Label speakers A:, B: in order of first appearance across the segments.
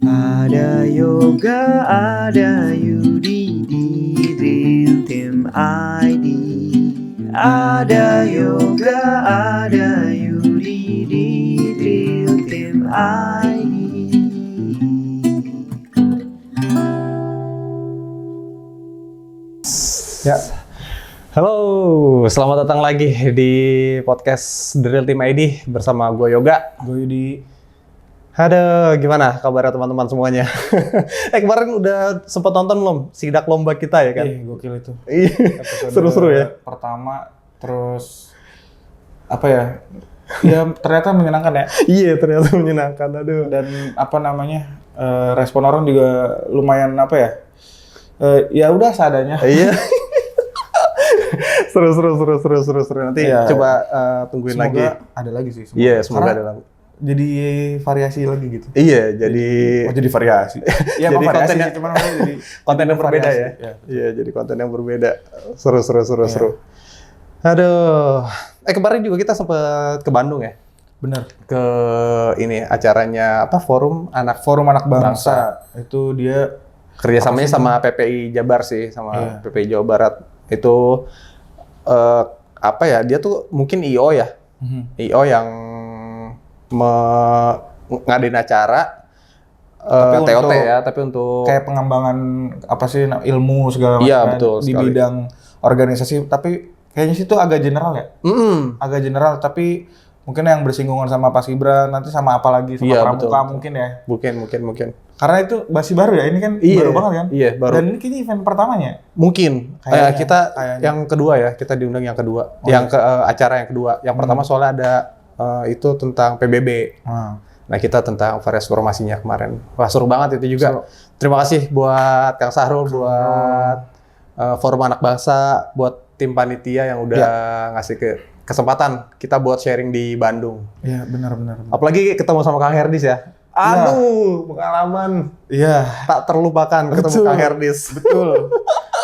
A: Ada yoga, ada Yudi di Dream Team ID. Ada yoga, ada Yudi di Dream Team ID.
B: Ya, halo, selamat datang lagi di podcast The Real Team ID bersama gue Yoga.
C: Gue Yudi.
B: Aduh, gimana kabarnya teman-teman semuanya? Kemarin udah sempat nonton belum sidak lomba kita ya kan?
C: Gokil itu.
B: Iya, seru-seru ya.
C: Pertama, terus apa ya? Ya ternyata menyenangkan ya.
B: Iya, ternyata menyenangkan. Aduh.
C: Dan apa namanya? Respon orang juga lumayan apa ya? Ya udah seadanya.
B: Iya. seru. Nanti
C: Iya.
B: coba tungguin
C: Semoga
B: lagi.
C: ada lagi sih.
B: Iya, semoga
C: Karena
B: ada lagi.
C: jadi variasi lagi gitu.
B: Iya, jadi
C: jadi variasi. Iya,
B: jadi
C: variasi
B: konten
C: sih, cuman maksudnya jadi
B: konten yang berbeda
C: variasi.
B: ya.
C: Iya.
B: Iya, jadi konten yang berbeda. Seru.
C: Iya.
B: Aduh. Kemarin juga kita sempat ke Bandung ya.
C: Bener.
B: Ke ini acaranya apa? Forum Anak
C: Bangsa. Itu dia
B: kerjasamanya sama PPI Jabar sih, sama
C: Iya.
B: PPI Jawa Barat. Itu apa ya? Dia tuh mungkin IO ya. IO yang ngadain acara
C: Tapi
B: TOT
C: untuk-
B: ya, tapi untuk
C: kayak pengembangan apa sih ilmu segala macam
B: Iya, betul
C: di
B: sekali.
C: bidang organisasi, tapi kayaknya sih itu agak general ya, agak general, tapi mungkin yang bersinggungan sama Paskibra, nanti sama apa lagi, sama
B: Iya,
C: Pramuka
B: betul.
C: mungkin ya,
B: mungkin
C: karena itu masih baru ya, ini kan
B: Iya,
C: baru banget kan,
B: iya, baru.
C: dan ini kayaknya event pertamanya.
B: Mungkin
C: Kayaknya,
B: kita
C: kayaknya.
B: yang kedua ya, kita diundang yang kedua,
C: Oh,
B: yang ke acara yang kedua. Yang pertama soalnya ada itu tentang PBB. Nah, kita tentang variasi formasinya kemarin. Wah, seru banget itu juga. Terima kasih buat Kang Sahrul, buat Forum Anak Bangsa, buat tim panitia yang udah ngasih kesempatan kita buat sharing di Bandung.
C: Iya, benar.
B: Apalagi ketemu sama Kang Herdis ya. Aduh, pengalaman
C: Iya,
B: tak terlupakan ketemu
C: Betul.
B: Kang Herdis.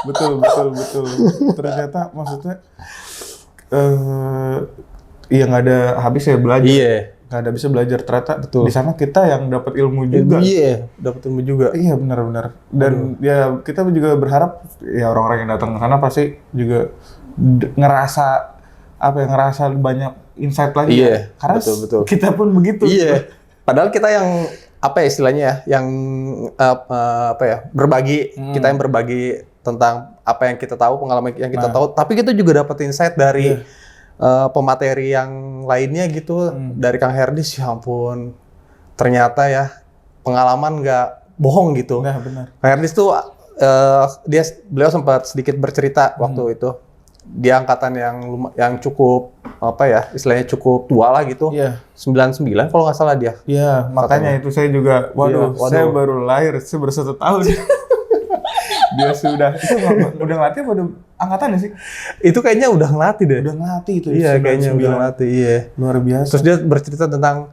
C: betul. Ternyata maksudnya, iya nggak ada habis ya belajar.
B: Iya.
C: Nggak ada bisa belajar, ternyata
B: Betul.
C: di sana kita yang dapat ilmu juga.
B: Iya, dapat ilmu juga.
C: Iya, benar. Dan ya kita juga berharap ya orang-orang yang datang ke sana pasti juga ngerasa banyak insight lagi.
B: Iya,
C: ya. Karena
B: betul.
C: kita pun begitu.
B: Iya. Padahal kita yang apa ya istilahnya ya, yang apa ya, berbagi, kita yang berbagi tentang apa yang kita tahu, pengalaman yang kita tahu, tapi kita juga dapat insight dari pemateri yang lainnya gitu, dari Kang Herdis. Ya ampun, ternyata ya pengalaman nggak bohong gitu.
C: Nah, benar.
B: Kang Herdis tuh beliau sempat sedikit bercerita waktu itu. Dia angkatan yang cukup apa ya, istilahnya cukup tua lah gitu.
C: Iya.
B: 99 kalau nggak salah dia.
C: Iya, makanya itu saya juga, waduh,
B: Iya,
C: saya baru lahir, saya baru 1 tahun. Dia sudah, itu udah ngelatih apa udah angkatan ya sih?
B: Itu kayaknya udah ngelatih deh.
C: Udah ngelatih itu.
B: Iya, kayaknya
C: 99.
B: udah ngelatih, iya.
C: Luar biasa.
B: Terus dia bercerita tentang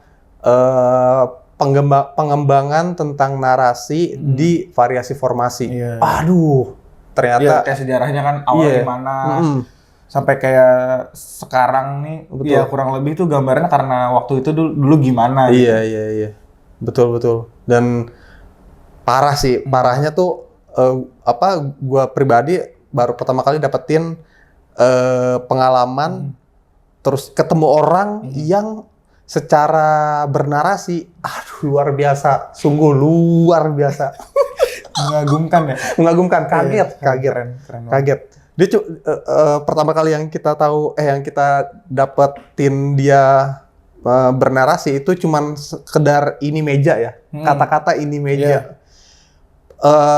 B: pengembangan tentang narasi di variasi formasi.
C: Iya.
B: Aduh,
C: Iya,
B: ternyata
C: kayak sejarahnya kan awal
B: Iya.
C: gimana, sampai kayak sekarang nih,
B: Betul.
C: ya kurang lebih tuh gambarnya karena waktu itu dulu gimana. gitu.
B: Iya. Betul. Dan parah sih, parahnya tuh gua pribadi baru pertama kali dapetin pengalaman terus ketemu orang yang secara bernarasi, aduh luar biasa, sungguh luar biasa.
C: Mengagumkan ya.
B: Mengagumkan, kaget.
C: Keren banget.
B: Kaget. Dia pertama kali yang kita tahu, yang kita dapetin dia bernarasi itu cuman sekedar ini meja ya, kata-kata ini meja.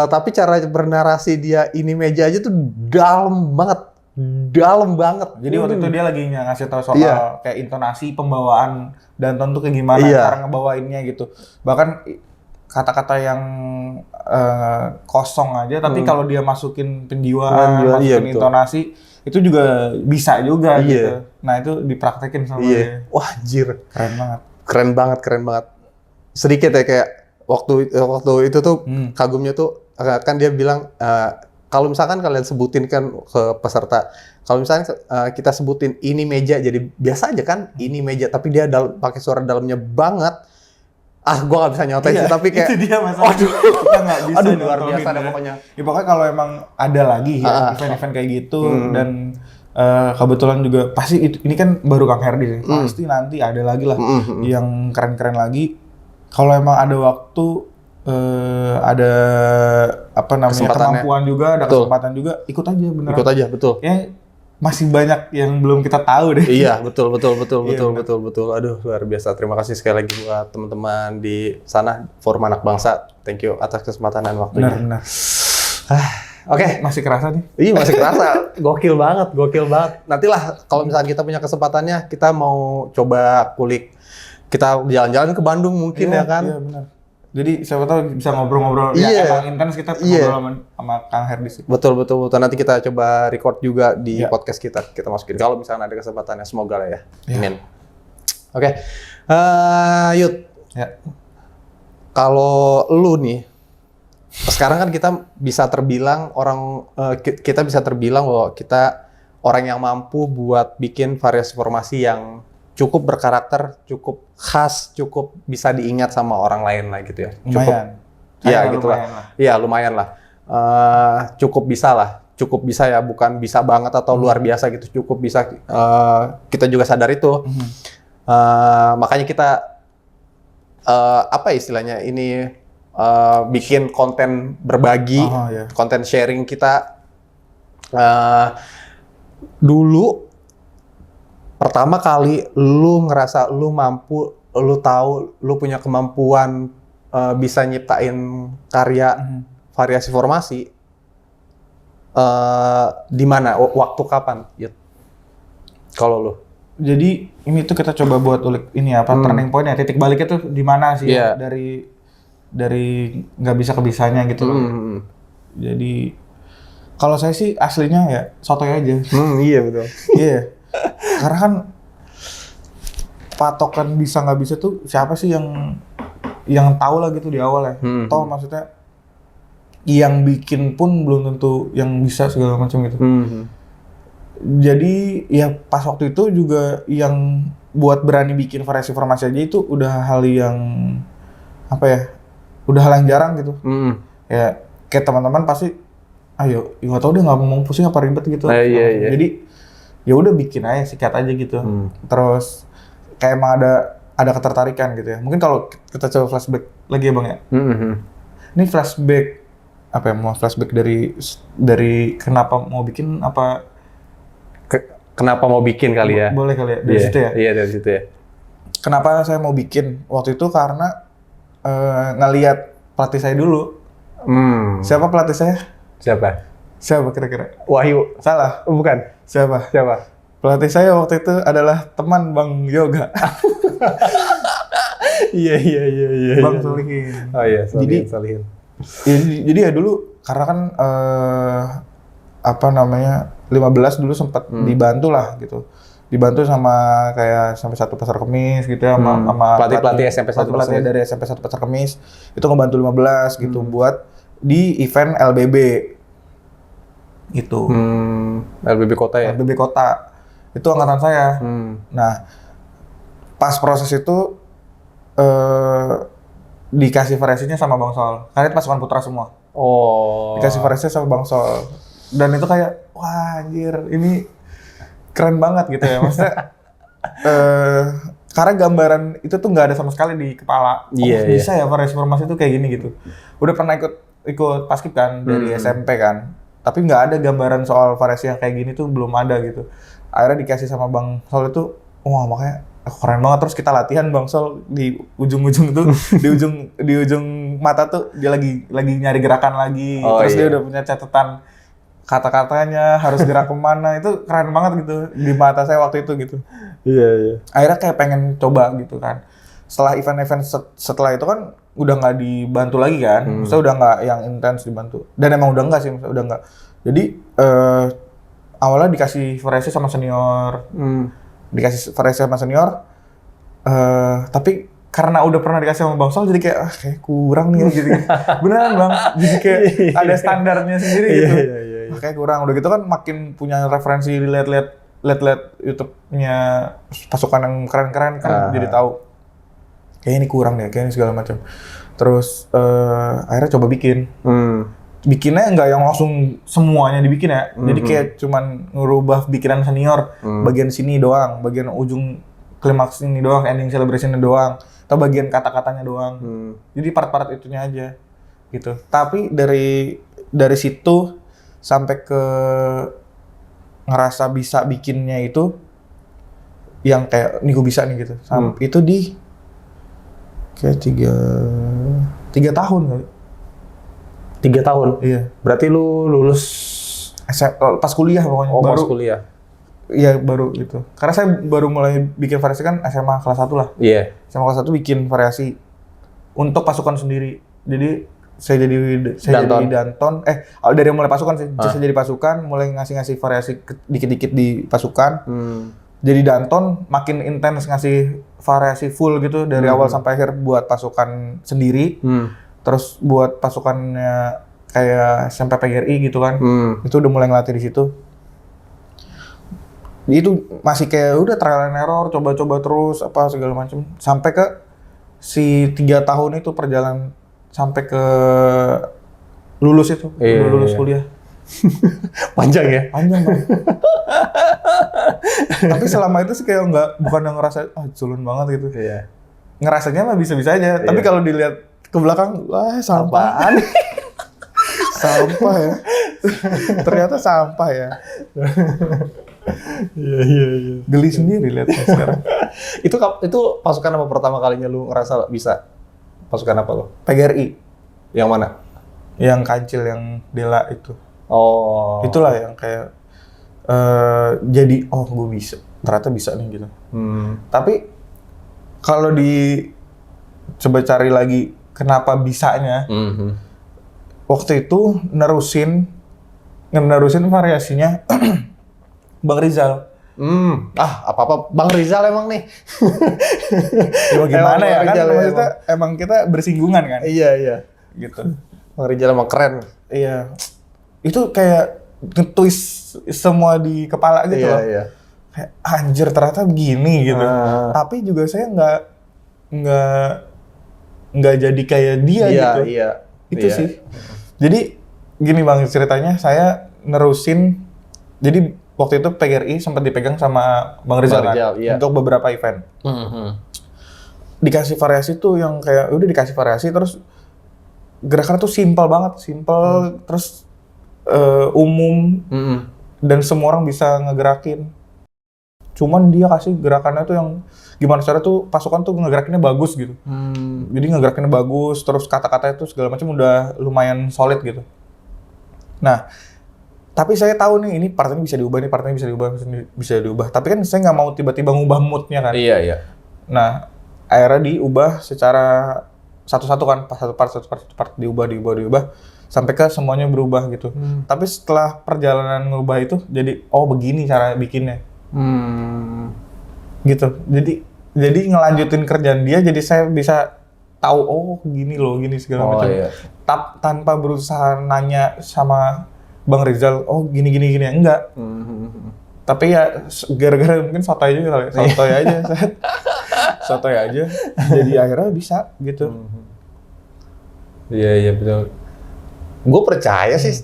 B: Tapi cara bernarasi dia ini meja aja tuh dalam banget.
C: Jadi waktu itu dia lagi ngasih tahu soal
B: Iya.
C: kayak intonasi, pembawaan Danton tuh kayak gimana,
B: Iya.
C: cara ngebawainnya gitu. Bahkan kata-kata yang kosong aja, tapi kalau dia masukin penjiwaan,
B: Penjiwaan, iya,
C: masukin
B: betul.
C: intonasi, itu juga bisa juga
B: Iya.
C: gitu. Nah itu dipraktekin sama dia.
B: Iya. Wah, anjir.
C: Keren banget.
B: Keren banget. Sedikit ya kayak waktu itu tuh kagumnya tuh kan dia bilang kalau misalkan kalian sebutin kan ke peserta, kalau misalkan kita sebutin ini meja, jadi biasa aja kan ini meja, tapi dia pakai suara dalamnya banget. Gua nggak bisa nyontek sih, tapi kayak
C: itu dia masalah. Kita nggak bisa
B: aduh luar
C: nyontohin
B: biasa deh
C: ya.
B: pokoknya.
C: Ya pokoknya kalau emang ada lagi ya event-event kayak gitu dan kebetulan juga pasti ini kan baru Kang Herdi sih. Pasti nanti ada lagi lah yang keren-keren lagi. Kalau emang ada waktu ada apa namanya kemampuan juga, ada kesempatan juga, ikut aja beneran.
B: Ikut aja, betul.
C: Ya masih banyak yang belum kita tahu deh.
B: Iya, betul. Aduh, luar biasa. Terima kasih sekali lagi buat teman-teman di sana, Forum Anak Bangsa. Thank you atas kesempatan dan waktunya.
C: Benar.
B: Oke.
C: Masih kerasa nih?
B: Iya, masih kerasa. Gokil banget. Nantilah kalau misalnya kita punya kesempatannya, kita mau coba kulik. Kita jalan-jalan ke Bandung mungkin ya kan?
C: Iya, benar. Jadi siapa tahu bisa ngobrol-ngobrol.
B: Iya.
C: Ya emang intens kita ngobrol sama Kang Herdi sih.
B: Betul. Nanti kita coba record juga di podcast kita masukin. Kalau misalnya ada kesempatannya, semoga lah ya. Amin. Oke. Yud.
C: Ya.
B: Kalau lu nih, sekarang kan kita bisa terbilang bahwa kita orang yang mampu buat bikin variasi formasi yang cukup berkarakter, cukup khas, cukup bisa diingat sama orang lain lah gitu ya.
C: Lumayan.
B: Ya gitu lah. Iya lumayan lah. Cukup bisa ya, bukan bisa banget atau luar biasa gitu. Cukup bisa. Kita juga sadar itu. Makanya kita apa istilahnya ini bikin konten berbagi, konten sharing kita dulu. Pertama kali lu ngerasa lu mampu, lu tahu, lu punya kemampuan bisa nyiptain karya variasi formasi, di mana? Waktu kapan? Kalau lu?
C: Jadi ini tuh kita coba buat ulik ini turning point-nya, titik baliknya tuh di mana sih ya? Dari nggak bisa ke bisanya gitu loh. Jadi kalau saya sih aslinya ya sotoy aja.
B: Iya betul.
C: Iya. Karena kan patokan bisa nggak bisa tuh siapa sih yang tahu lah gitu di awal ya. Toh maksudnya yang bikin pun belum tentu yang bisa segala macam gitu. Jadi ya pas waktu itu juga yang buat berani bikin variasi formasi aja itu udah hal yang apa ya? Udah hal yang jarang gitu. Ya kayak teman-teman pasti ayo, nggak tahu deh nggak mau pusing apa ribet gitu.
B: Iya.
C: Jadi ya udah bikin aja, sikat aja gitu. Terus kayak emang ada ketertarikan gitu ya. Mungkin kalau kita coba flashback lagi ya Bang ya. Ini flashback apa ya? Mau flashback dari kenapa mau bikin apa?
B: Kenapa mau bikin kali ya?
C: Boleh kali ya dari situ ya.
B: Iya dari situ ya.
C: Kenapa saya mau bikin waktu itu karena ngelihat pelatih saya dulu. Siapa pelatih saya? Siapa kira-kira?
B: Wahyu.
C: Salah.
B: Bukan.
C: Siapa? Pelatih saya waktu itu adalah teman Bang Yoga.
B: Iya.
C: Bang Solihin.
B: Oh iya, Solihin.
C: Jadi ya dulu karena kan apa namanya 15 dulu sempat dibantu lah gitu. Dibantu sama kayak sampai 1 Pasar Kemis gitu ya sama
B: pelatih SMP 1
C: pelatih dari SMP 1 Pasar Kemis. Itu ngebantu 15 gitu buat di event LBB. Gitu.
B: LBB Kota ya?
C: LBB Kota. Itu angkatan saya. Nah, pas proses itu dikasih variasinya sama Bang Sol. Karena itu pasukan putra semua. Dikasih variasinya sama Bang Sol. Dan itu kayak, wah anjir, ini keren banget gitu ya. Maksudnya, karena gambaran itu tuh nggak ada sama sekali di kepala. Bisa ya variasi formasi itu kayak gini gitu. Udah pernah ikut paskib kan, dari SMP kan. Tapi nggak ada gambaran soal variasi yang kayak gini tuh belum ada gitu. Akhirnya dikasih sama Bang Sol itu, wah makanya keren banget. Terus kita latihan Bang Sol di ujung-ujung tuh, di ujung mata tuh dia lagi nyari gerakan lagi. Terus dia udah punya catatan kata-katanya harus gerak kemana. Itu keren banget gitu di mata saya waktu itu gitu.
B: Iya.
C: Akhirnya kayak pengen coba gitu kan. Setelah event-event setelah itu kan udah nggak dibantu lagi kan, maksudnya udah nggak yang intens dibantu. Dan emang udah nggak sih, udah nggak. Jadi awalnya dikasih variasi sama senior, tapi karena udah pernah dikasih sama Bang Sol, jadi kayak kurang nih gitu. Beneran Bang, jadi kayak ada standarnya sendiri gitu.
B: Iya.
C: Kayak kurang. Udah gitu kan makin punya referensi lihat YouTube-nya pasukan yang keren-keren kan jadi tahu. Kayaknya ini kurang deh, kayaknya ini segala macam. Terus akhirnya coba bikin. Bikinnya nggak yang langsung semuanya dibikin ya. Jadi kayak cuman ngerubah bikinan senior, bagian sini doang, bagian ujung klimaks ini doang, ending celebration-nya doang, atau bagian kata-katanya doang. Jadi part-part itunya aja gitu. Tapi dari situ sampai ke ngerasa bisa bikinnya itu yang kayak nih gue bisa nih gitu. Itu di kayak 3 tahun kali.
B: 3 tahun?
C: Iya.
B: Berarti lu lulus
C: pas kuliah pokoknya.
B: baru, pas kuliah?
C: Iya, baru gitu. Karena saya baru mulai bikin variasi kan SMA kelas 1 lah.
B: Iya.
C: SMA kelas 1 bikin variasi untuk pasukan sendiri. Jadi saya jadi Danton. Dari mulai pasukan sih. Saya jadi pasukan, mulai ngasih variasi dikit-dikit di pasukan. Jadi Danton makin intens ngasih variasi full gitu dari awal sampai akhir buat pasukan sendiri. Terus buat pasukannya kayak SMP PGRI gitu kan. Itu udah mulai ngelatih di situ. Itu masih kayak udah trial and error, coba-coba terus apa segala macam sampai ke si 3 tahun itu perjalanan sampai ke lulus itu, lulus kuliah.
B: Panjang ya?
C: Panjang banget. Tapi selama itu sih kayak bukan yang ngerasa culun banget gitu.
B: Iya.
C: Ngerasanya mah bisa-bisa aja. Tapi kalau dilihat ke belakang, wah sampah. Sampah ya. Ternyata sampah ya. Iya. Geli sendiri lihatnya sekarang.
B: Itu pasukan apa pertama kalinya lu ngerasa bisa? Pasukan apa lo?
C: PGRI.
B: Yang mana?
C: Yang kancil, yang Dela itu.
B: Oh.
C: Itulah yang kayak jadi gue bisa. Ternyata bisa nih gitu. Tapi kalau coba cari lagi kenapa bisanya. Waktu itu nerusin variasinya Bang Rizal.
B: Apa-apa Bang Rizal emang nih.
C: Ya gimana ya kan, maksudnya emang kita bersinggungan kan.
B: Iya.
C: Gitu.
B: Bang Rizal emang keren.
C: Iya. Itu kayak nge-twist semua di kepala gitu loh. Iya. Kayak anjir ternyata begini gitu. Tapi juga saya nggak jadi kayak dia gitu.
B: Iya.
C: Itu sih. Jadi gini Bang ceritanya, saya nerusin. Jadi waktu itu PGRI sempat dipegang sama Bang Rizal kan, untuk beberapa event. Dikasih variasi tuh yang kayak udah dikasih variasi terus gerakan tuh simpel banget, terus umum dan semua orang bisa ngegerakin. Cuman dia kasih gerakannya tuh yang gimana cara tuh pasukan tuh ngegerakinnya bagus gitu. Jadi ngegerakinnya bagus, terus kata-katanya tuh segala macam udah lumayan solid gitu. Nah, tapi saya tahu nih ini partnya bisa diubah, bisa diubah. Tapi kan saya nggak mau tiba-tiba ngubah moodnya kan.
B: Iya.
C: Nah, akhirnya diubah secara satu-satu kan, pas satu part diubah sampai ke semuanya berubah gitu. Tapi setelah perjalanan ngubah itu jadi begini cara bikinnya. Gitu. Jadi ngelanjutin kerjaan dia, jadi saya bisa tahu gini segala macam. Iya. Tanpa berusaha nanya sama Bang Rizal, gini enggak. Tapi ya gara-gara mungkin sotoy juga kali, sotoy aja. Jadi akhirnya bisa gitu.
B: Iya betul. Gue percaya sih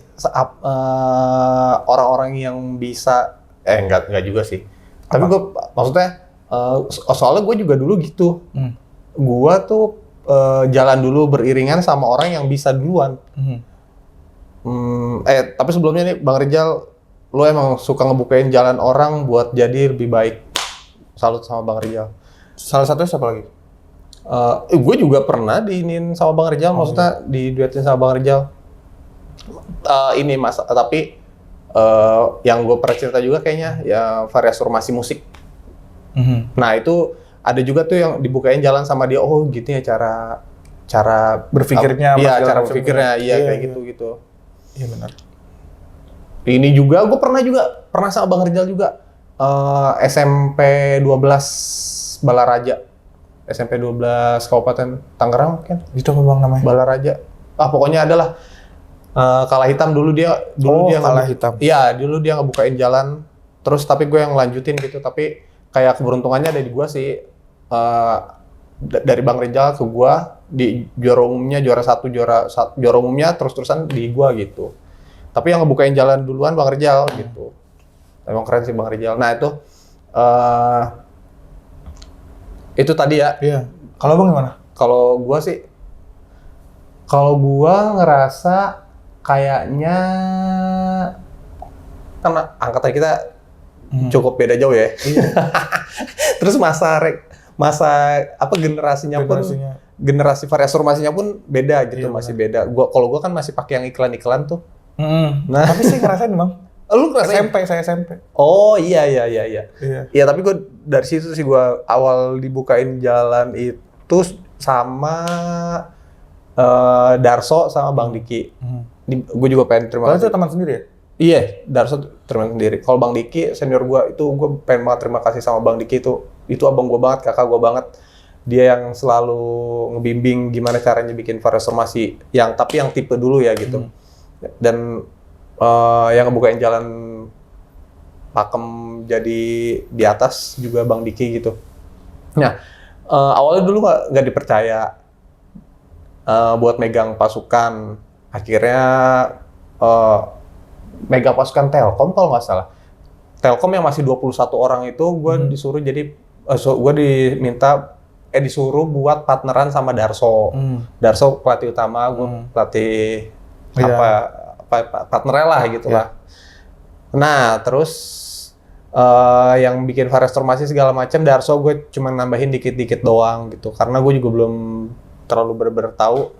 B: orang-orang yang bisa, enggak juga sih. Tapi gue maksudnya soalnya gue juga dulu gitu. Gue tuh jalan dulu beriringan sama orang yang bisa duluan. Tapi sebelumnya nih Bang Rizal, lo emang suka ngebukain jalan orang buat jadi lebih baik. Salut sama Bang Rizal.
C: Salah satunya siapa lagi?
B: Gue juga pernah diinin sama Bang Rizal, maksudnya diduetin sama Bang Rizal. Ini mas, tapi yang gue pernah cerita juga kayaknya ya variasi formasi musik. Nah itu ada juga tuh yang dibukain jalan sama dia. Gitu ya cara
C: berpikirnya.
B: Iya cara berpikirnya, kayak gitu.
C: Iya benar.
B: Ini juga gue pernah sama Bang Rizal juga SMP 12 Balaraja. SMP 12 Kabupaten Tangerang mungkin.
C: Itu apa Bang namanya?
B: Balaraja. Pokoknya adalah Kala Hitam dulu dia
C: Kala Hitam.
B: Iya, dulu dia ngebukain jalan. Terus tapi gue yang lanjutin gitu. Tapi kayak keberuntungannya ada di gue sih. dari Bang Rizal ke gua di juara umumnya juara umumnya terus-terusan di gua gitu. Tapi yang ngebukain jalan duluan Bang Rizal gitu. Emang keren sih Bang Rizal. Nah itu tadi ya.
C: Iya. Kalau Bang gimana?
B: Kalau gua ngerasa kayaknya karena angkatan kita cukup beda jauh ya. Iya. Terus masa generasinya pun generasi variasi formasinya pun beda gitu, iya, masih beda. Kalau gua kan masih pakai yang iklan-iklan tuh.
C: Nah, tapi sih ngerasain Bang.
B: Lu ngerasain?
C: Saya SMP.
B: Oh iya. Iya, tapi gua dari situ sih gua awal dibukain jalan itu sama Darso sama Bang Diki. Gue juga pengen terima kasih.
C: Itu teman sendiri ya?
B: Iya, Darso teman sendiri. Kalau Bang Diki senior gue itu gue pengen banget terima kasih sama Bang Diki itu abang gue banget, kakak gue banget. Dia yang selalu ngebimbing gimana caranya bikin variasi formasi tapi yang tipe dulu ya gitu. Dan yang ngebukain jalan pakem jadi di atas juga Bang Diki gitu. Nah, awalnya dulu nggak dipercaya buat megang pasukan. Akhirnya megang pasukan Telkom kalau nggak salah. Telkom yang masih 21 orang itu gue disuruh disuruh buat partneran sama Darso. Darso pelatih utama, gue pelatih partnernya lah gitu lah. Nah, terus yang bikin variasi formasi segala macam Darso gue cuma nambahin dikit-dikit doang gitu. Karena gue juga belum terlalu bener-bener tahu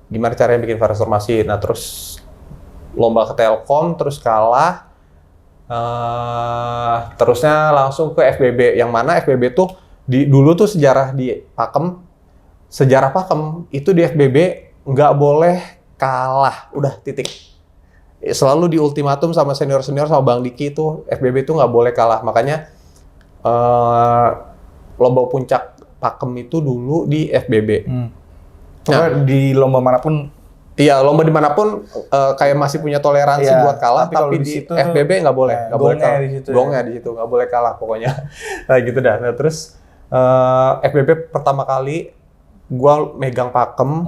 B: gimana caranya bikin variasi formasi. Nah, terus lomba ke Telkom, terus kalah. Terusnya langsung ke FBB. Yang mana FBB tuh dulu tuh sejarah Pakem itu di FBB nggak boleh kalah, udah titik. Selalu di ultimatum sama senior-senior sama Bang Diki itu FBB tuh nggak boleh kalah. Makanya lomba puncak Pakem itu dulu di FBB.
C: Nah, di lomba manapun.
B: Iya, lomba dimanapun kayak masih punya toleransi buat kalah, tapi di FBB nggak boleh, nggak boleh kalah. Gongnya di situ nggak boleh kalah pokoknya. Nah gitu dah. Nah, terus FBB pertama kali gua megang Pakem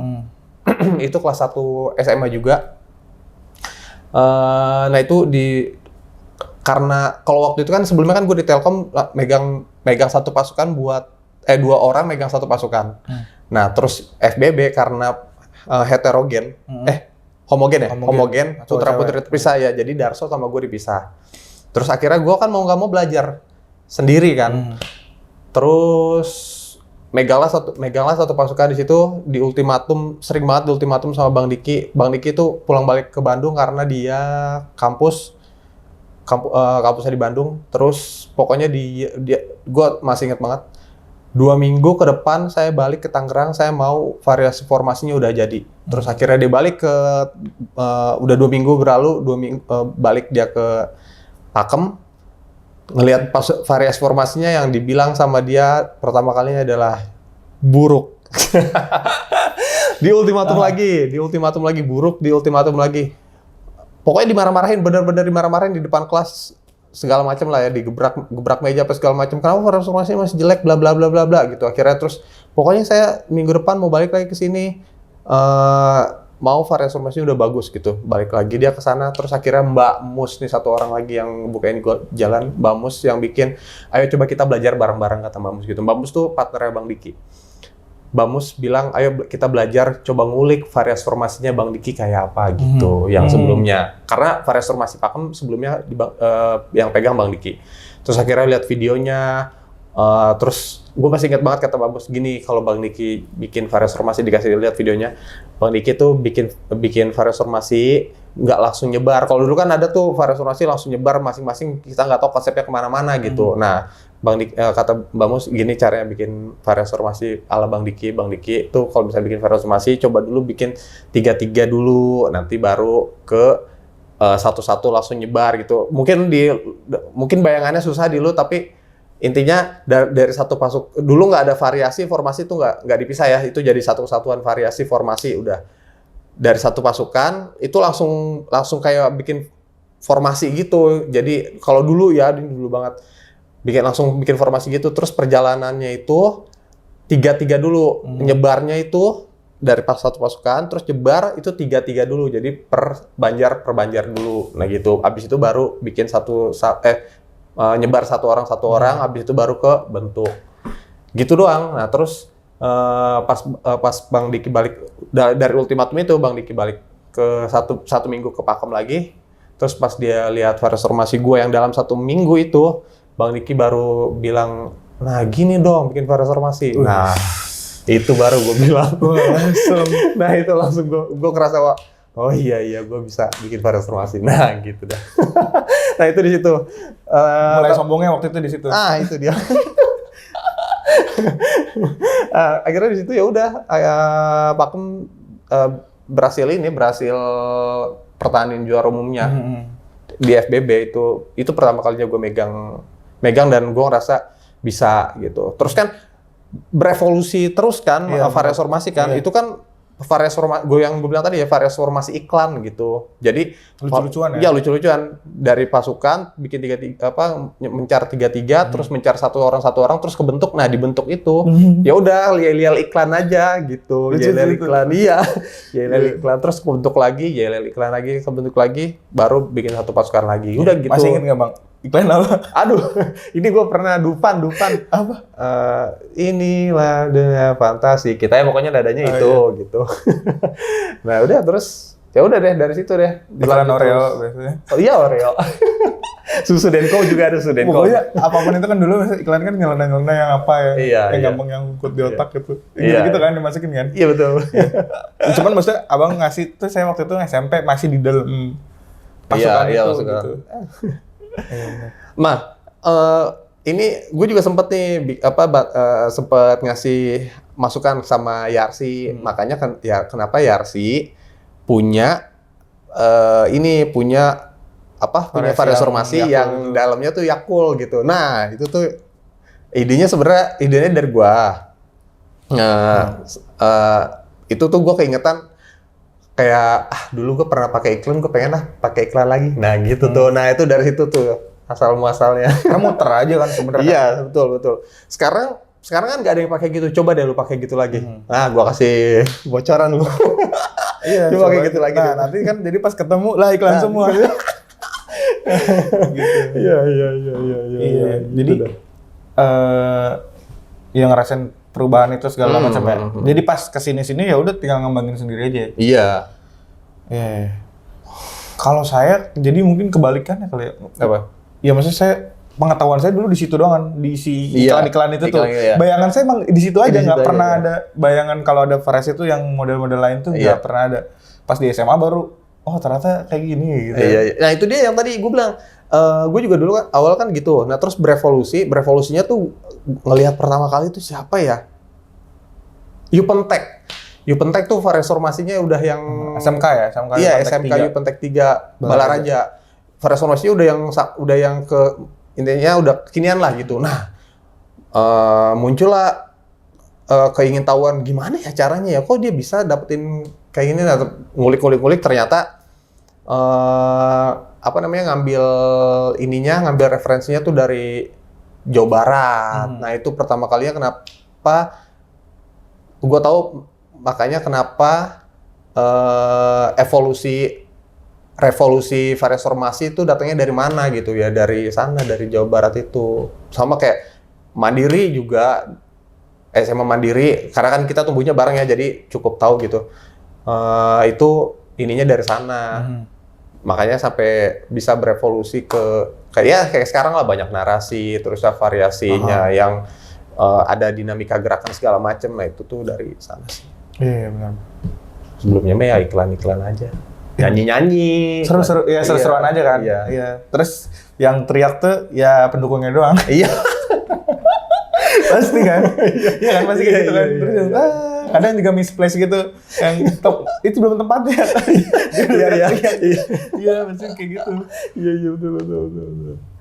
B: itu kelas 1 SMA juga. Nah itu karena kalau waktu itu kan sebelumnya kan gue di Telkom megang satu pasukan buat 2 orang megang satu pasukan. Nah terus FBB karena heterogen, homogen, putra putri terpisah ya. Jadi Darso sama gue dipisah. Terus akhirnya gue kan mau nggak mau belajar sendiri kan. Terus meganglah satu pasukan di situ di ultimatum, sering banget di ultimatum sama Bang Diki. Bang Diki itu pulang balik ke Bandung karena dia kampusnya di Bandung. Terus pokoknya gue masih inget banget. 2 minggu ke depan saya balik ke Tangerang, saya mau variasi formasinya udah jadi. Terus akhirnya dia balik udah 2 minggu berlalu, balik dia ke Pakem, ngelihat variasi formasinya yang dibilang sama dia pertama kalinya adalah buruk. Di ultimatum lagi, buruk, di ultimatum lagi. Pokoknya dimarah-marahin, benar-benar dimarah-marahin di depan kelas. Segala macam lah ya, gebrak meja apa segala macam. Kenapa variasi formasinya masih jelek, bla bla bla bla bla gitu. Akhirnya terus pokoknya saya minggu depan mau balik lagi ke sini, mau variasi formasinya udah bagus gitu. Balik lagi dia ke sana, terus akhirnya Mbak Mus nih satu orang lagi yang bukain gua jalan, Mbak Mus yang bikin, ayo coba kita belajar bareng-bareng kata Mbak Mus gitu. Mbak Mus tuh partnernya Bang Diki. Mbak Mus bilang, ayo kita belajar, coba ngulik variasi formasinya Bang Diki kayak apa gitu, yang sebelumnya. Karena variasi formasi Pakem sebelumnya yang pegang Bang Diki. Terus akhirnya lihat videonya, terus gue masih ingat banget kata Mbak Mus gini, kalau Bang Diki bikin variasi formasi, dikasih lihat videonya, Bang Diki tuh bikin variasi formasi nggak langsung nyebar. Kalau dulu kan ada tuh variasi formasi langsung nyebar masing-masing, kita nggak tahu konsepnya kemana-mana gitu. Nah, kata Mbak Mus gini caranya bikin variasi formasi ala Bang Diki tuh kalau misalnya bikin variasi formasi coba dulu bikin 3-3 dulu, nanti baru ke satu-satu langsung nyebar gitu. Mungkin bayangannya susah dulu, tapi intinya dari satu dulu nggak ada variasi formasi itu nggak dipisah ya, itu jadi satu kesatuan variasi formasi udah dari satu pasukan itu langsung kayak bikin formasi gitu. Jadi kalau dulu ya dulu banget langsung bikin formasi gitu, terus perjalanannya itu 3 3-3 dulu. Nyebarnya itu dari satu pasukan, terus nyebar itu 3-3 dulu. Jadi per banjar dulu. Nah gitu. Abis itu baru bikin nyebar satu orang, abis itu baru ke bentuk. Gitu doang. Nah terus pas Bang Diki balik dari ultimatum itu, Bang Diki balik ke satu minggu ke Pakem lagi. Terus pas dia lihat variasi formasi gue yang dalam 1 minggu itu, Bang Diki baru bilang, nah gini dong bikin variasi formasi. Nah itu baru gue bilang. Nah itu langsung gue ngerasa, oh iya gue bisa bikin variasi formasi. Nah gitu dah. Nah itu di situ.
C: Mulai sombongnya waktu itu di situ.
B: Itu dia. Akhirnya di situ ya udah Pakem berhasil pertahanin juara umumnya di FBB itu pertama kalinya gue megang dan gue ngerasa bisa gitu. Terus kan berevolusi terus kan, variasi formasi kan, itu kan variasi formasi, yang gue bilang tadi ya, variasi formasi iklan gitu. Jadi
C: lucu-lucuan
B: ya? Iya, lucu-lucuan. Dari pasukan bikin mencar 3-3, terus mencar satu orang, terus kebentuk. Nah, dibentuk itu, ya udah lial iklan aja gitu. Lial iklan, iya. Lial iklan, terus kebentuk lagi, lial iklan lagi, kebentuk lagi, baru bikin satu pasukan lagi. Udah gitu.
C: Masih inget nggak Bang? Iklan apa?
B: Aduh, ini gue pernah Dufan.
C: Apa?
B: Inilah dunia fantasi. Kita ya pokoknya dadanya gitu. Nah udah terus, ya udah deh dari situ deh.
C: Iklan Oreo biasanya.
B: Oh iya Oreo. Susu Denko juga ada susu Denko.
C: Pokoknya apapun itu kan dulu iklan kan nyeleneh-nyeleneh yang apa yang gampang yang ikut di otak gitu. Gitu kan dimasukin kan?
B: Iya betul.
C: Cuman maksudnya abang ngasih tuh, saya waktu itu SMP masih di dalam pasukan itu gitu.
B: Ini gue juga sempet nih sempet ngasih masukan sama Yarsi. Makanya kan ya kenapa Yarsi punya punya variasi formasi yang dalamnya tuh Yakul gitu. Nah, itu tuh idenya dari gua. Itu tuh gua keingetan kayak dulu gue pernah pakai iklan, gue pengen pakai iklan lagi. Nah gitu tuh. Nah itu dari situ tuh asal muasalnya.
C: Karena muter aja kan sebenarnya.
B: Iya betul. Sekarang kan nggak ada yang pakai gitu. Coba deh lu pakai gitu lagi. Nah gue kasih bocoran lu.
C: Iya.
B: Coba kayak gitu lagi.
C: Nah nanti kan jadi pas ketemu lah iklan semua. Gitu. Iya. Jadi yang ngerasain perubahan itu segala macam ya. Jadi pas kesini-sini ya udah tinggal ngembangin sendiri aja.
B: Iya.
C: Kalau saya jadi mungkin kebalikannya kali ya.
B: Apa?
C: Ya maksudnya saya pengetahuan saya dulu di situ doang, di iklan-iklan itu tuh.
B: Iya.
C: Bayangan saya emang di situ aja, nggak pernah ada bayangan kalau ada variasi itu yang model-model lain tuh nggak pernah ada. Pas di SMA baru, oh ternyata kayak gini gitu.
B: Iya. Nah itu dia yang tadi gue bilang. Gue juga dulu kan awal kan gitu. Nah terus berevolusinya tuh ngelihat pertama kali itu siapa ya? Yupentek tuh variasi formasinya udah yang
C: SMK ya,
B: iya SMK Yupentek 3 Balaraja. Variasi formasinya udah yang ke intinya udah kekinian lah gitu. Nah muncullah keingintahuan gimana ya caranya ya, kok dia bisa dapetin kayak gini. Nah, ngulik ternyata ngambil referensinya tuh dari Jawa Barat. Nah itu pertama kalinya kenapa gue tahu, makanya kenapa revolusi variasi formasi itu datangnya dari mana gitu ya, dari sana, dari Jawa Barat itu. Sama kayak Mandiri juga, SMA Mandiri, karena kan kita tumbuhnya bareng ya, jadi cukup tahu gitu. Itu ininya dari sana. Makanya sampai bisa berevolusi kayak sekarang lah, banyak narasi, terus variasinya yang ada dinamika gerakan segala macam. Nah itu tuh dari sana sih.
C: Iya benar.
B: Sebelumnya mah ya iklan-iklan aja, nyanyi-nyanyi.
C: Seru-seru, ya seru-seruan aja kan. Iya. Terus yang teriak tuh ya pendukungnya doang.
B: Iya.
C: Pasti kan? Iya kan, pasti kayak gitu kan. Terus kadang juga misplace gitu, yang itu belum tempatnya. Iya, pasti kayak gitu.
B: Iya betul.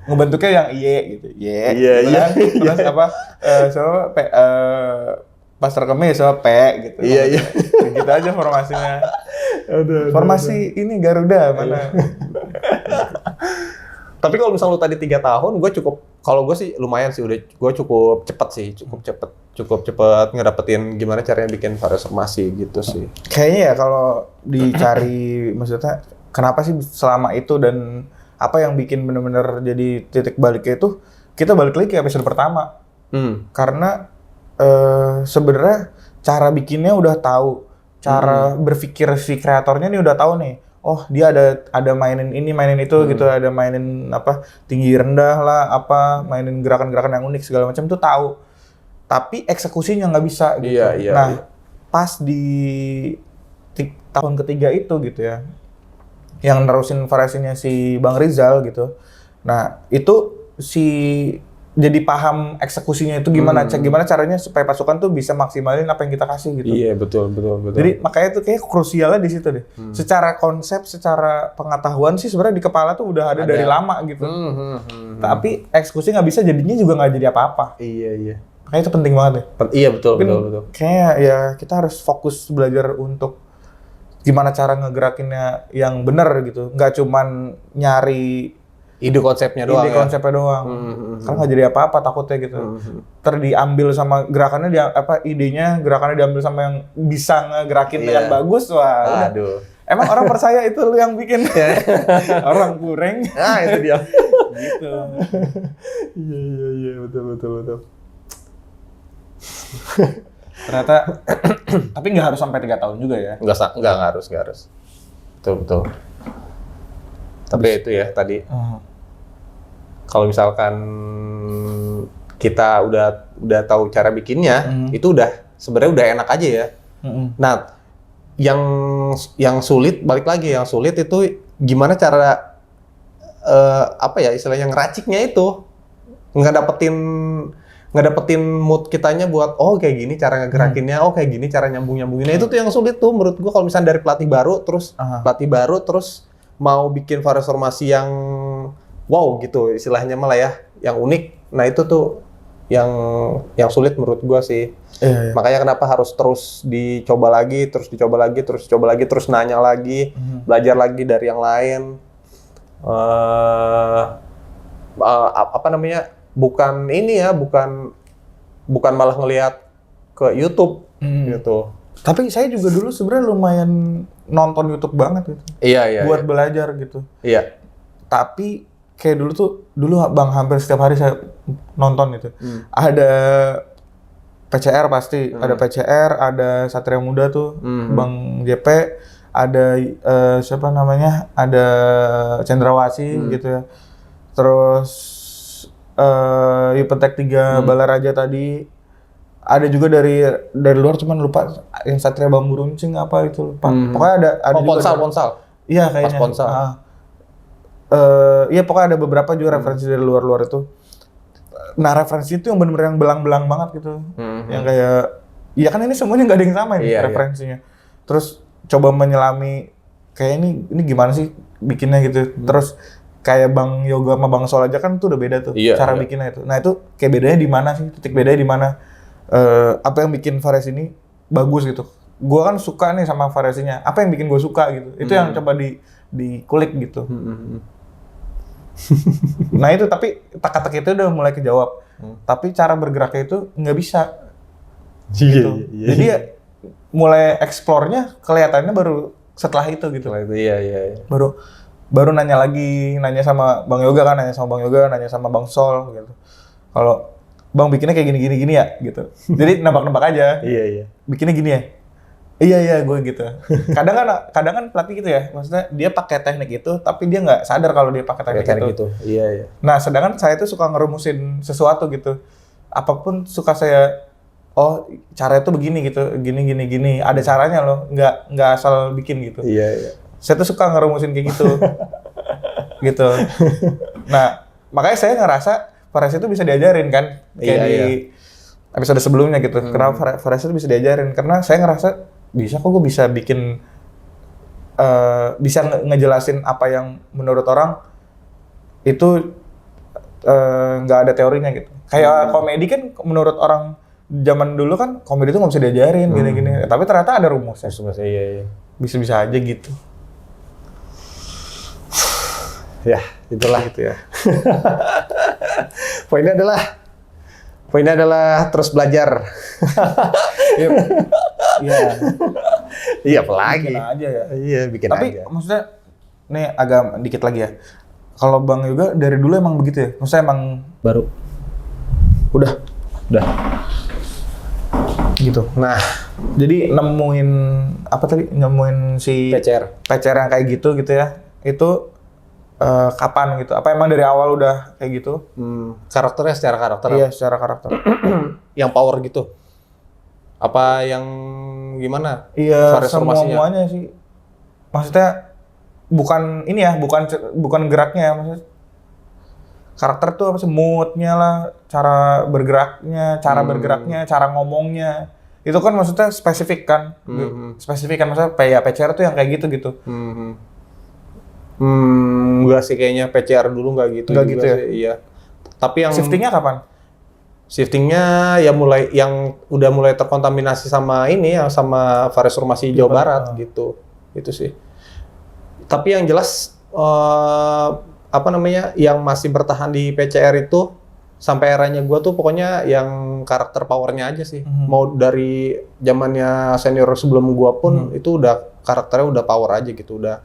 C: Ngebentuknya yang iye gitu.
B: Iya.
C: Terus pas rekemnya sama P gitu.
B: Iya.
C: Gitu aja formasinya. Formasi ini Garuda mana?
B: Tapi kalau misalnya lu tadi 3 tahun, gue cukup Kalau gue sih lumayan sih, gue cukup cepet ngedapetin gimana caranya bikin variasi formasi gitu sih.
C: Kayaknya ya kalau dicari maksudnya kenapa sih selama itu dan apa yang bikin bener-bener jadi titik baliknya itu, kita balik lagi ke episode pertama. Karena sebenarnya cara bikinnya udah tahu, cara berpikir si kreatornya nih udah tahu nih. Oh, dia ada mainin ini, mainin itu gitu, ada mainin apa tinggi rendah lah, apa mainin gerakan-gerakan yang unik segala macam tuh tahu. Tapi eksekusinya nggak bisa gitu. Nah, pas di tahun ketiga itu gitu ya, yang nerusin variasinya si Bang Rizal gitu. Nah, itu jadi paham eksekusinya itu gimana, gimana caranya supaya pasukan tuh bisa maksimalin apa yang kita kasih gitu.
B: Iya, betul.
C: Jadi makanya tuh kayak krusialnya di situ deh. Secara konsep, secara pengetahuan sih sebenarnya di kepala tuh udah ada dari lama gitu. Tapi eksekusi nggak bisa, jadinya juga nggak jadi apa-apa.
B: Iya.
C: Makanya itu penting banget deh.
B: Iya, betul.
C: Kayak ya kita harus fokus belajar untuk gimana cara ngegerakinnya yang benar gitu. Nggak cuman nyari
B: ide konsepnya doang.
C: Karena nggak jadi apa-apa takutnya gitu. Diambil sama gerakannya, idenya gerakannya diambil sama yang bisa ngegerakin dengan bagus. Wah,
B: aduh.
C: Emang orang percaya itu lu yang bikin. Orang kurang.
B: Nah, itu dia.
C: Gitu.
B: Iya, betul.
C: Ternyata tapi nggak harus sampai 3 tahun juga ya.
B: Nggak harus. Betul. Tapi itu ya tadi. Kalau misalkan kita udah tahu cara bikinnya, itu sebenarnya udah enak aja ya. Nah, yang sulit, balik lagi, yang sulit itu gimana cara istilahnya ngeraciknya itu, nggak dapetin mood kitanya buat kayak gini cara ngegerakinnya, kayak gini cara nyambunginnya. Itu tuh yang sulit tuh menurut gua kalau misalnya dari pelatih baru terus mau bikin variasi formasi yang wow gitu istilahnya malah ya, yang unik. Nah itu tuh yang sulit menurut gua sih.
C: Iya.
B: Makanya kenapa harus terus dicoba lagi, terus nanya lagi, belajar lagi dari yang lain. Bukan ini ya, bukan malah ngelihat ke YouTube gitu.
C: Tapi saya juga dulu sebenarnya lumayan nonton YouTube banget gitu.
B: Iya.
C: Buat belajar gitu.
B: Iya.
C: Tapi kayak dulu Bang hampir setiap hari saya nonton itu. Ada PCR pasti, ada PCR, ada Satria Muda tuh, Bang JP, ada siapa namanya? Ada Cendrawasih gitu ya. Terus Yupentek 3 Balaraja tadi. Ada juga dari luar, cuman lupa yang Satria Bambu Runcing apa itu lupa. Pokoknya ada juga
B: Ponsal.
C: Iya kayaknya.
B: Ponsal.
C: Iya pokoknya ada beberapa juga referensi dari luar itu. Nah referensi itu yang benar-benar yang belang-belang banget gitu. Yang kayak, ya kan ini semuanya nggak ada yang sama nih referensinya. Terus coba menyelami kayak ini gimana sih bikinnya gitu. Terus kayak Bang Yoga sama Bang Sol aja kan tuh udah beda tuh cara bikinnya itu. Nah itu kayak bedanya di mana sih? Titik bedanya di mana? Apa yang bikin variasi ini bagus gitu. Gua kan suka nih sama variasinya. Apa yang bikin gue suka gitu. Itu yang coba dikulik gitu. Nah itu tapi teka-teki itu udah mulai kejawab. Tapi cara bergeraknya itu nggak bisa. Gitu. Jadi ya mulai eksplornya kelihatannya baru setelah itu gitu.
B: Iya.
C: Baru nanya sama Bang Yoga kan, nanya sama Bang Sol gitu. Kalau Bang bikinnya kayak gini ya gitu. Jadi nebak-nebak aja.
B: Iya.
C: Bikinnya gini ya. Iya gue gitu. Kadang kan pelatih gitu ya. Maksudnya dia pakai teknik itu tapi dia nggak sadar kalau dia pakai teknik itu.
B: Iya.
C: Nah, sedangkan saya tuh suka ngerumusin sesuatu gitu. Apapun suka saya cara itu begini gitu. Gini. Ada caranya loh. Nggak asal bikin gitu.
B: Iya.
C: Saya tuh suka ngerumusin kayak gitu. Gitu. Nah, makanya saya ngerasa variasi itu bisa diajarin kan, kayak di episode sebelumnya gitu. Kenapa variasi itu bisa diajarin? Karena saya ngerasa kok gue bisa bikin, bisa ngejelasin apa yang menurut orang itu nggak ada teorinya gitu. Kayak komedi kan menurut orang zaman dulu kan komedi itu nggak bisa diajarin gini-gini. Tapi ternyata ada rumusnya.
B: Iya.
C: Bisa-bisa aja gitu.
B: Ya, itulah.
C: Gitu ya.
B: Poinnya adalah terus belajar.
C: Iya.
B: Iya, apalagi.
C: Bikin aja ya.
B: Iya, bikin
C: Tapi
B: aja.
C: maksudnya nih agak dikit lagi ya. Kalau Bang Yoga dari dulu emang begitu ya? Maksudnya emang
A: Baru.
C: udah gitu.
B: Nah,
C: Jadi nemuin apa tadi? Nemuin si
B: PCR.
C: yang kayak gitu ya. Itu kapan gitu? Apa emang dari awal udah kayak gitu?
B: Karakternya secara karakter.
C: Iya, secara karakter.
B: Yang power gitu. Apa yang gimana?
C: Iya,
B: Variasi formasinya?
C: semuanya sih. Maksudnya bukan ini ya, bukan geraknya ya, maksudnya karakter tuh apa sih, moodnya lah, cara bergeraknya, cara ngomongnya. Itu kan maksudnya spesifik kan. Spesifik kan, maksudnya PCR tuh yang kayak gitu.
B: Enggak sih kayaknya PCR dulu enggak gitu.
C: Enggak
B: juga
C: gitu ya?
B: sih, iya. Tapi yang
C: Shiftingnya kapan?
B: shiftingnya ya udah mulai terkontaminasi sama ini ya, sama variasi formasi Jawa Barat gitu. Itu sih. Tapi yang jelas yang masih bertahan di PCR itu sampai eranya gua tuh pokoknya yang karakter powernya aja sih. Mau dari zamannya senior sebelum gua pun itu udah karakternya udah power aja gitu, udah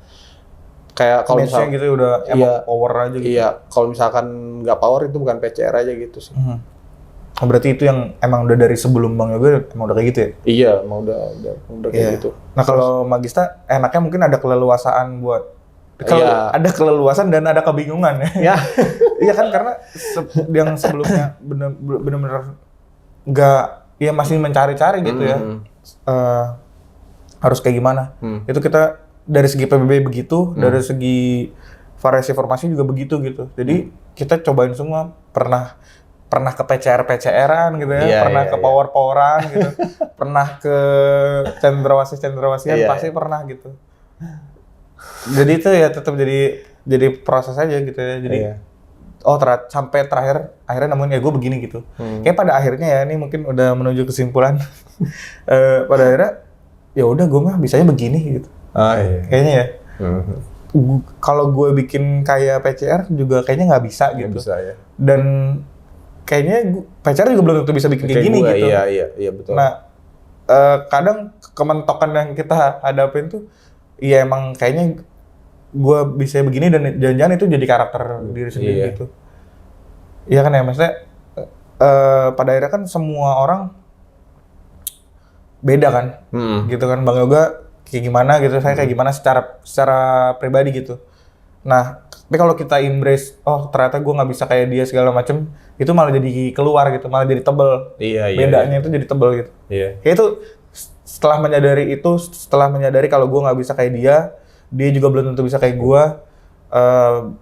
B: kayak kalau misalnya
C: gitu udah emang power aja gitu.
B: Iya, kalau misalkan nggak power itu bukan PCR aja gitu sih.
C: Berarti itu yang emang udah dari sebelum Bang Yoga emang udah kayak gitu ya?
B: Iya, emang udah kayak gitu.
C: Nah kalau Magista enaknya mungkin ada keleluasaan buat
B: Iya.
C: ada keleluasan dan ada kebingungan ya.
B: Ya.
C: Iya kan, karena yang sebelumnya bener-bener nggak, ya masih mencari-cari gitu ya. Harus kayak gimana? Itu kita dari segi PBB begitu, dari segi variasi formasi juga begitu gitu. Jadi kita cobain semua, pernah ke PCR-an gitu ya,
B: Iya,
C: pernah
B: iya,
C: ke
B: iya.
C: power-poweran gitu, pernah ke cendrawasih-cendrawasian,
B: Iya,
C: pasti pernah gitu. Jadi itu ya tetap jadi proses aja gitu ya. Jadi
B: Iya.
C: sampai akhirnya nemuin ya gue begini gitu. Kayak pada akhirnya ya, ini mungkin udah menuju kesimpulan. Pada akhirnya ya udah gue mah bisanya begini gitu.
B: Iya.
C: Kayaknya ya. Kalau gue bikin kayak PCR juga kayaknya nggak bisa
B: Nggak
C: gitu.
B: bisa ya.
C: Dan kayaknya PCR juga belum tentu bisa bikin kayak gini
B: gua,
C: gitu.
B: Iya betul.
C: Nah, kadang kementokan yang kita hadapin tuh, ya emang kayaknya gue bisa begini dan jangan-jangan itu jadi karakter diri sendiri gitu. Iya kan ya, maksudnya pada akhirnya kan semua orang beda kan, gitu kan. Bang Yoga kayak gimana gitu, saya kayak gimana secara pribadi gitu. Nah, tapi kalau kita embrace, oh ternyata gue nggak bisa kayak dia segala macem, itu malah jadi keluar gitu, malah jadi tebel.
B: Iya.
C: Bedanya itu jadi tebel gitu.
B: Iya.
C: Kayak itu setelah menyadari kalau gue nggak bisa kayak dia juga belum tentu bisa kayak gue.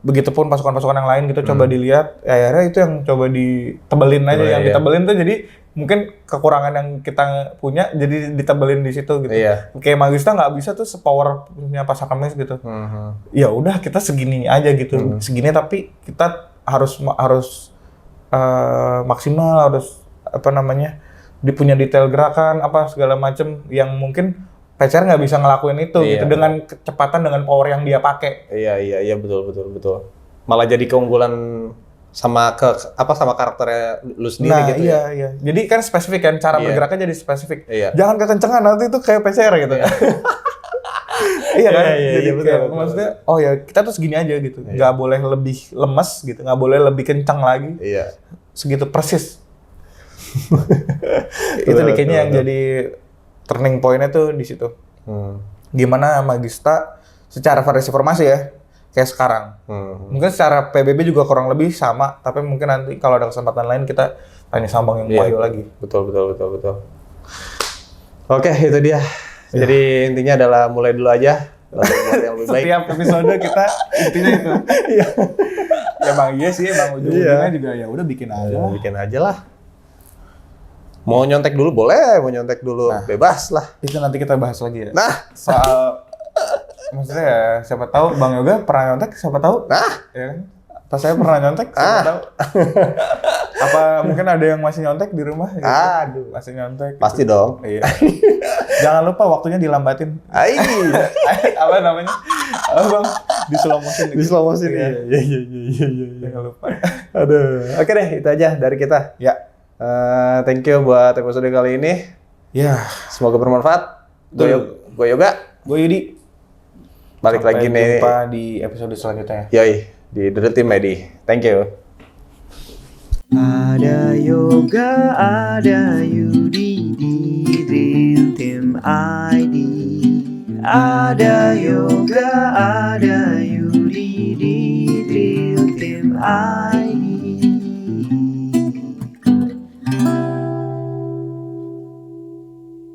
C: Begitupun pasukan-pasukan yang lain gitu, coba dilihat. Ya, akhirnya itu yang coba ditebelin aja, yang ditebelin tuh jadi mungkin kekurangan yang kita punya jadi ditebelin di situ gitu.
B: Iya.
C: Kayak Magista nggak bisa tuh sepower punya Pasar Kemis gitu. Ya udah kita segini aja gitu, segini tapi kita harus maksimal, harus punya detail gerakan apa segala macem yang mungkin PCR nggak bisa ngelakuin itu gitu dengan kecepatan, dengan power yang dia pakai.
B: Iya betul. Malah jadi keunggulan sama karakternya lu sendiri gitu.
C: Iya. Jadi kan spesifik kan, cara bergeraknya jadi spesifik.
B: Iya.
C: Jangan kekencengan, nanti itu kayak PCR gitu. Iya kan? Jadi
B: betul.
C: maksudnya, oh ya kita tuh segini aja gitu. Nggak boleh lebih lemes gitu, nggak boleh lebih kencang lagi.
B: Iya.
C: Segitu persis. Itu kayaknya yang jadi turning point-nya tuh di situ. Gimana Magista secara variasi formasi ya, kayak sekarang. Mungkin secara PBB juga kurang lebih sama, tapi mungkin nanti kalau ada kesempatan lain kita tanya sama Bang Wahyu lagi.
B: Betul. Oke, itu dia. Jadi intinya adalah mulai dulu aja. Buat yang lebih baik.
C: Setiap episode kita intinya itu. Ya Bang, iya sih, Bang, ujung-ujungnya juga ya udah bikin aja.
B: Bikin aja lah. Mau nyontek dulu boleh, mau nyontek dulu bebas lah.
C: Itu nanti kita bahas lagi ya.
B: Nah,
C: Soal maksudnya ya, siapa tahu Bang Yoga pernah nyontek, siapa tahu? Ya kan? Pas saya pernah nyontek, siapa tahu? Apa mungkin ada yang masih nyontek di rumah? Gitu?
B: Aduh.
C: Masih nyontek.
B: Pasti
C: gitu.
B: dong.
C: Iya. Jangan lupa waktunya dilambatin.
B: Ai.
C: Apa namanya? Bang, Di slow motion.
B: Di slow motion.
C: Iya.
B: Iya.
C: Jangan lupa.
B: Aduh. Oke deh, itu aja dari kita.
C: Ya.
B: Thank you buat episode kali ini.
C: Ya.
B: Semoga bermanfaat. Gue Yoga.
C: Gue Yudi.
B: Balik lagi nih.
C: Sampai jumpa di episode selanjutnya.
B: Yoi, di The Real Team Medi. Thank you.
A: Ada Yoga, ada Yudi di Real Team ID. Ada Yoga, ada Yudi di Real Team ID.